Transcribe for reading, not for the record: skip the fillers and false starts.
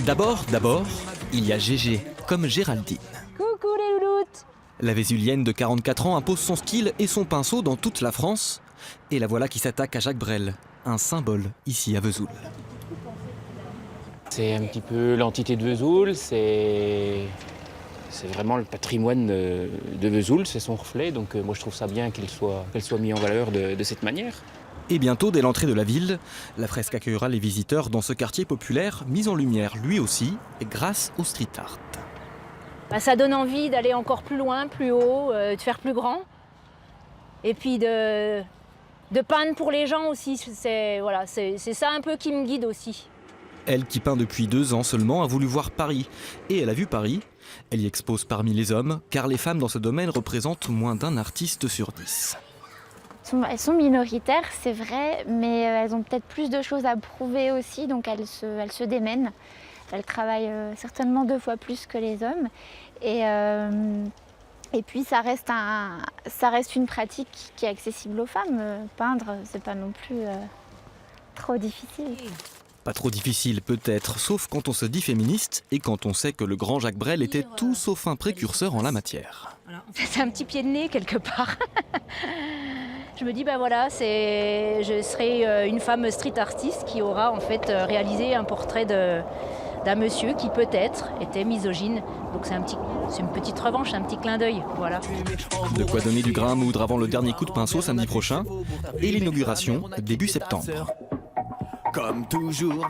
D'abord, il y a Gégé, comme Géraldine. Coucou les louloutes. La Vésulienne de 44 ans impose son style et son pinceau dans toute la France. Et la voilà qui s'attaque à Jacques Brel, un symbole ici à Vesoul. C'est un petit peu l'entité de Vesoul, c'est vraiment le patrimoine de Vesoul, c'est son reflet. Donc moi je trouve ça bien qu'elle soit mise en valeur de cette manière. Et bientôt, dès l'entrée de la ville, la fresque accueillera les visiteurs dans ce quartier populaire, mis en lumière lui aussi, grâce au street art. Ça donne envie d'aller encore plus loin, plus haut, de faire plus grand. Et puis de peindre pour les gens aussi. C'est ça un peu qui me guide aussi. Elle, qui peint depuis 2 ans seulement, a voulu voir Paris. Et elle a vu Paris. Elle y expose parmi les hommes, car les femmes dans ce domaine représentent moins d'1 artiste sur 10. Elles sont minoritaires, c'est vrai, mais elles ont peut-être plus de choses à prouver aussi, donc elles se démènent. Elles travaillent certainement 2 fois plus que les hommes. Et puis ça reste une pratique qui est accessible aux femmes. Peindre, c'est pas non plus trop difficile. Pas trop difficile peut-être, sauf quand on se dit féministe et quand on sait que le grand Jacques Brel était tout sauf un précurseur en la matière. C'est un petit pied de nez quelque part. Je me dis, je serai une femme street artiste qui aura en fait réalisé un portrait d'un monsieur qui peut-être était misogyne. Donc c'est une petite revanche, un petit clin d'œil, voilà. De quoi donner du grain à moudre avant le dernier coup de pinceau samedi prochain et l'inauguration début septembre. Comme toujours,